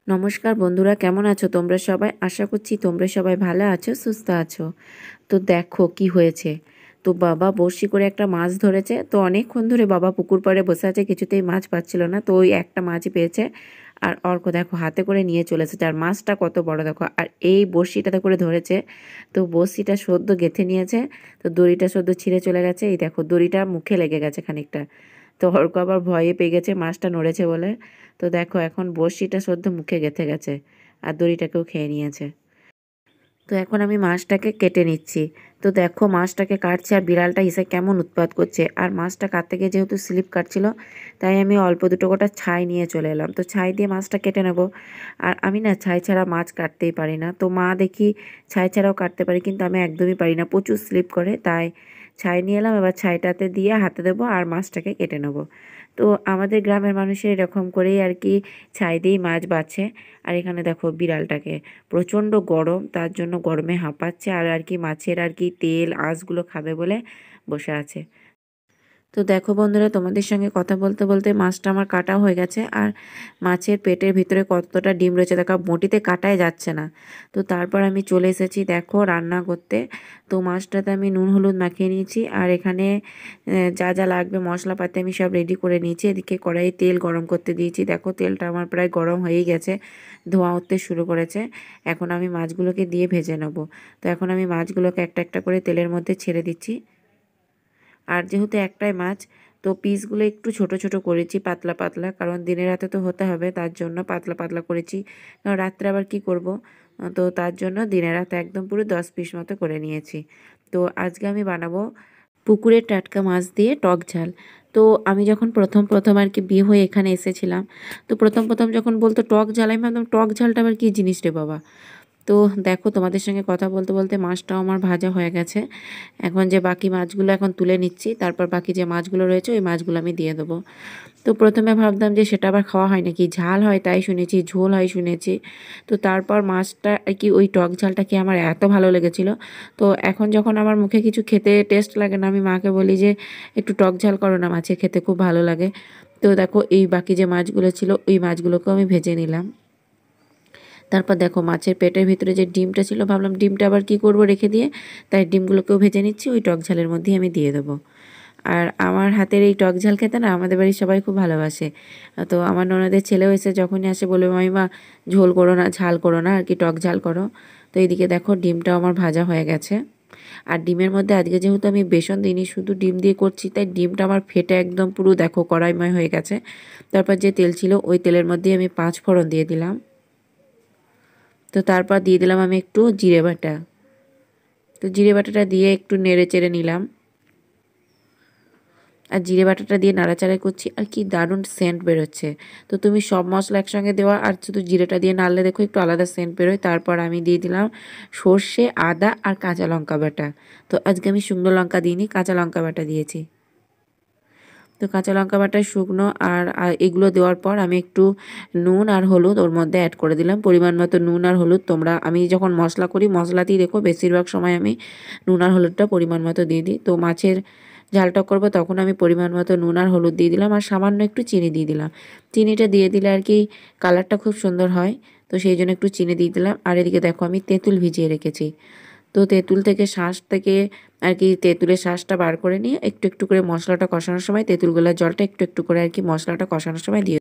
নমস্কার বন্ধুরা, কেমন আছো তোমরা সবাই? আশা করছি তোমরা সবাই ভালো আছো, সুস্থ আছো। তো দেখো কি হয়েছে। তো বাবা বড়শি করে একটা মাছ ধরেছে। তো অনেকক্ষণ ধরে বাবা পুকুর পাড়ে বসে আছে, কিছুতেই মাছ পাচ্ছিল না। তো ওই একটা মাছই পেয়েছে। আর অর্ক দেখো হাতে করে নিয়ে চলে এসেছে। আর মাছটা কত বড় দেখো। আর এই বড়শিটাতে করে ধরেছে। তো বড়শিটা সদ্য গেঁথে নিয়েছে। তো দড়িটা সদ্য ছিঁড়ে চলে গেছে। এই দেখো দড়িটা মুখে লেগে গেছে খানিকটা। তো অর্ক আবার ভয়ে পেয়ে গেছে মাছটা নড়েছে বলে। তো দেখো এখন বড়শিটা সদ্য মুখে গেঁথে গেছে। আর দড়িটাকেও খেয়ে নিয়েছে। তো এখন আমি মাছটাকে কেটে নিচ্ছি। তো দেখো মাছটাকে কাটছে আর বিড়ালটা এসে কেমন উৎপাত করছে। আর মাছটা কাটতে গিয়ে যেহেতু স্লিপ কাটছিল, তাই আমি অল্প দুটো গোটা ছাই নিয়ে চলে এলাম। তো ছাই দিয়ে মাছটা কেটে নেব। আর আমি না ছাই ছাড়া মাছ কাটতেই পারি না। তো মা দেখি ছাই ছাড়াও কাটতে পারি, কিন্তু আমি একদমই পারি না, প্রচুর স্লিপ করে। তাই ছাই নিয়ে এলাম, এবার ছাইটাতে দিয়ে হাতে দেবো আর মাছটাকে কেটে নেব। তো আমাদের গ্রামের মানুষের এরকম করেই আর কি ছাই দিয়েই মাছ বাছে। আর এখানে দেখো বিড়ালটাকে, প্রচণ্ড গরম, তার জন্য গরমে হাঁপাচ্ছে। আর আর কি মাছের আর কি তেল আঁশগুলো খাবে বলে বসে আছে। তো দেখো বন্ধুরা, তোমাদের সঙ্গে কথা বলতে বলতে মাছটা আমার কাটা হয়ে গেছে। আর মাছের পেটের ভিতরে কতটা ডিম রয়েছে দেখো, বঁটিতে কাটাই যাচ্ছে না। তো তারপর আমি চলে এসেছি দেখো রান্না করতে। তো মাছটাতে আমি নুন হলুদ মাখিয়ে নিয়েছি। আর এখানে যা যা লাগবে মশলাপাতি আমি সব রেডি করে নিয়েছি। এদিকে কড়াইয়ে তেল গরম করতে দিয়েছি। দেখো তেলটা আমার প্রায় গরম হয়েই গেছে, ধোঁয়া উঠতে শুরু করেছে। এখন আমি মাছগুলোকে দিয়ে ভেজে নেব। তো এখন আমি মাছগুলোকে একটা একটা করে তেলের মধ্যে ছেড়ে দিচ্ছি। আর যেহেতু একটাই মাছ, তো পিসগুলো একটু ছোট ছোট করেছি, পাতলা পাতলা, কারণ দিনের রাতে তো হতে হবে, তার জন্য পাতলা পাতলা করেছি। কারণ রাত্রে আবার কি করব, তো তার জন্য দিনের রাতে একদম পুরো 10 পিস মতো করে নিয়েছি। তো আজকে আমি বানাবো পুকুরের টাটকা মাছ দিয়ে টক ঝাল। তো আমি যখন প্রথম প্রথম আর কি বিয়ে হয়ে এখানে এসেছিলাম, তো প্রথম প্রথম যখন বলতো টক ঝাল, আমি ভাবতাম টক ঝালটা আবার কী জিনিস রে বাবা। তো দেখো তোমাদের সঙ্গে কথা বলতে বলতে মাছটাও আমার ভাজা হয়ে গেছে। এখন যে বাকি মাছগুলো এখন তুলে নিচ্ছি, তারপর বাকি যে মাছগুলো রয়েছে ওই মাছগুলো আমি দিয়ে দেবো। তো প্রথমে ভাবতাম যে সেটা আবার খাওয়া হয় নাকি, ঝাল হয় তাই শুনেছি, ঝোল হয় শুনেছি। তো তারপর মাছটা আর কি ওই টক ঝালটা কি আমার এত ভালো লেগেছিল। তো এখন যখন আমার মুখে কিছু খেতে টেস্ট লাগে না, আমি মাকে বলি যে একটু টক ঝাল করো না, মাছে খেতে খুব ভালো লাগে। তো দেখো এই বাকি যে মাছগুলো ছিল ওই মাছগুলোকেও আমি ভেজে নিলাম। তারপর দেখো মাছের পেটের ভিতরে যে ডিমটা ছিল, ভাবলাম ডিমটা আবার কি করব রেখে দিয়ে, তাই ডিমগুলোকেও ভেজে নিচ্ছি, ওই টক ঝালের মধ্যেই আমি দিয়ে দেবো। আর আমার হাতের এই টক ঝাল খেতে না আমাদের বাড়ির সবাই খুব ভালোবাসে। তো আমার ননদের ছেলেও এসে যখনই আসে বলবে মামিমা ঝোল করো না, ঝাল করো না, আর কি টক ঝাল করো। তো এইদিকে দেখো ডিমটাও আমার ভাজা হয়ে গেছে। আর ডিমের মধ্যে আজকে যেহেতু আমি বেসন দিইনি, শুধু ডিম দিয়ে করছি, তাই ডিমটা আমার ফেটে একদম পুরো দেখো কড়াইময় হয়ে গেছে। তারপর যে তেল ছিল ওই তেলের মধ্যেই আমি 5 ফোড়ন দিয়ে দিলাম। তো তারপর দিয়ে দিলাম আমি একটু জিরে বাটা। তো জিরে বাটাটা দিয়ে একটু নেড়ে চেড়ে নিলাম। আর জিরে বাটাটা দিয়ে নাড়াচাড়া করছি, আর কি দারুণ সেন্ট বেরোচ্ছে। তো তুমি সব মশলা একসঙ্গে দেওয়া আর শুধু জিরেটা দিয়ে নাড়লে দেখো একটু আলাদা সেন্ট বেরোয়। তারপর আমি দিয়ে দিলাম সর্ষে, আদা আর কাঁচা লঙ্কা বাটা। তো আজকে আমি শুকনো লঙ্কা দিইনি, কাঁচা লঙ্কা বাটা দিয়েছি। তো কাঁচা লঙ্কা বাটা, শুকনো আর এগুলো দেওয়ার পর আমি একটু নুন আর হলুদ ওর মধ্যে অ্যাড করে দিলাম, পরিমাণ মতো নুন আর হলুদ। তোমরা, আমি যখন মশলা করি মশলাতেই দেখো বেশিরভাগ সময় আমি নুন আর হলুদটা পরিমাণ মতো দিয়ে দিই। তো মাছের ঝালটা করবো তখন আমি পরিমাণ মতো নুন আর হলুদ দিয়ে দিলাম, আর সামান্য একটু চিনি দিয়ে দিলাম। চিনিটা দিয়ে দিলে আর কি কালারটা খুব সুন্দর হয়। তো সেই জন্য একটু চিনি দিয়ে দিলাম। আর এদিকে দেখো আমি তেঁতুল ভিজিয়ে রেখেছি। তো তেঁতুল থেকে শাঁস থেকে আর কি তেঁতুলের শাঁসটা বার করে নিয়ে একটু একটু করে মশলাটা কষানোর সময় তেঁতুলগুলোর জলটা একটু একটু করে আর কি মশলাটা কষানোর সময় দিয়ে,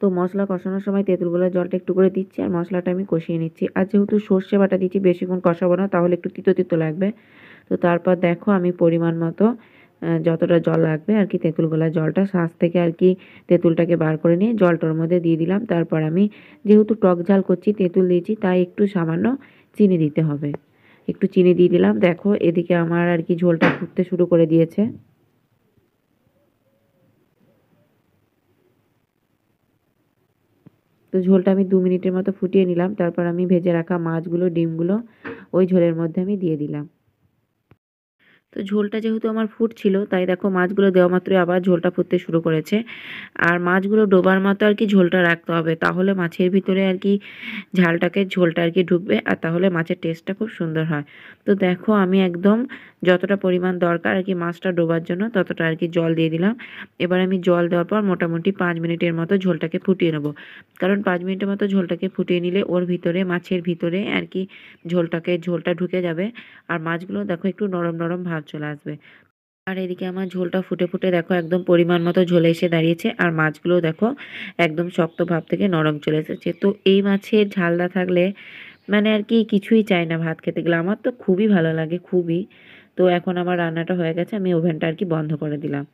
তো মশলা কষানোর সময় তেঁতুলগুলোর জলটা একটু করে দিচ্ছি আর মশলাটা আমি কষিয়ে নিচ্ছি। আর যেহেতু সর্ষে বাটা দিচ্ছি বেশিক্ষণ কষাবো না, তাহলে একটু তিতো তিতো লাগবে। তো তারপর দেখো আমি পরিমাণ মতো যতটা জল লাগবে আর কি তেঁতুলগুলোর জলটা শাঁস থেকে আর কি তেঁতুলটাকে বার করে নিয়ে জলটার মধ্যে দিয়ে দিলাম। তারপর আমি যেহেতু টক ঝাল করছি, তেঁতুল দিয়েছি, তাই একটু সামান্য চিনি দিতে হবে। একটু চিনি দিয়ে দিলাম। দেখো এদিকে আমার আর কি ঝোলটা ফুটতে শুরু করে দিয়েছে। তো ঝোলটা আমি 2 মিনিটের মতো ফুটিয়ে নিলাম। তারপর আমি ভেজে রাখা মাছগুলো, ডিমগুলো ওই ঝোলের মধ্যে আমি দিয়ে দিলাম। তো ঝোলটা যেহেতু আমার ফুটছিল, তাই দেখো মাছগুলো দেওয়া মাত্রই আবার ঝোলটা ফুটতে শুরু করেছে। আর মাছগুলো ডোবার মতো আর কি ঝোলটা রাখতে হবে, তাহলে মাছের ভিতরে আর কি ঝালটাকে ঝোলটা আর কি ঢুকবে, আর তাহলে মাছের টেস্টটা খুব সুন্দর হয়। তো দেখো আমি একদম যতটা পরিমাণ দরকার আর কি মাছটা ডোবার জন্য ততটা আর কি জল দিয়ে দিলাম। এবার আমি জল দেওয়ার পর মোটামুটি 5 মিনিটের মতো ঝোলটাকে ফুটিয়ে নেব। কারণ 5 মিনিটের মতো ঝোলটাকে ফুটিয়ে নিলে ওর ভিতরে মাছের ভিতরে আর কি ঝোলটা ঢুকে যাবে আর মাছগুলো দেখো একটু নরম নরম ভাব চলে আসবে। আর এদিকে আমার ঝোলটা ফুটে ফুটে দেখো একদম পরিমাণ মতো ঝোলে এসে দাঁড়িয়েছে আর মাছগুলো দেখো একদম শক্ত ভাব থেকে নরম চলে এসেছে। তো এই মাছের ঝাল না থাকলে মানে আর কি কিছুই চাই না ভাত খেতে গেলে, আমার তো খুবই ভালো লাগে খুবই। তো এখন আমার রান্নাটা হয়ে গেছে, আমি ওভেনটা আর কি বন্ধ করে দিলাম।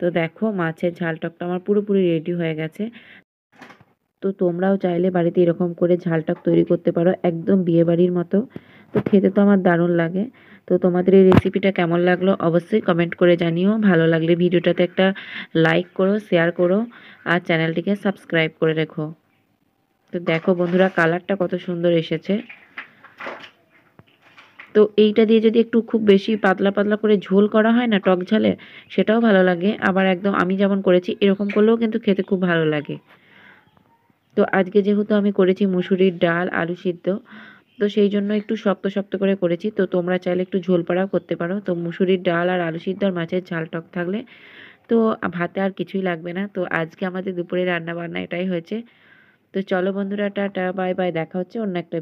তো দেখো মাছের ঝাল টকটা আমার পুরোপুরি রেডি হয়ে গেছে। তো তোমরাও চাইলে বাড়িতে এরকম করে ঝাল টক তৈরি করতে পারো একদম বিয়েবাড়ির মতো। তো খেতে তো আমার দারুণ লাগে। তো তোমাদের এই রেসিপিটা কেমন লাগলো অবশ্যই কমেন্ট করে জানিও। ভালো লাগলে ভিডিওটাতে একটা লাইক করো, শেয়ার করো আর চ্যানেলটিকে সাবস্ক্রাইব করে রেখো। তো দেখো বন্ধুরা কালারটা কত সুন্দর এসেছে। তো এইটা দিয়ে যদি একটু খুব বেশি পাতলা পাতলা করে ঝোল করা হয় না টক ঝালে, সেটাও ভালো লাগে। আবার একদম আমি যেমন করেছি এরকম করলেও কিন্তু খেতে খুব ভালো লাগে। তো আজকে যেহেতু আমি করেছি মুসুরির ডাল আলু সিদ্ধ, তো সেই জন্য একটু শক্ত শক্ত করে করেছি। তো তোমরা চাইলে একটু ঝোল পাড়াও করতে পারো। তো মুসুরির ডাল আর আলু সিদ্ধ আর মাছের ঝাল টক থাকলে তো ভাতে আর কিছুই লাগবে না। তো আজকে আমাদের দুপুরে রান্না বান্না এটাই হয়েছে। তো চলো বন্ধুরা টাটা বাই বাই, দেখা হচ্ছে অন্য একটা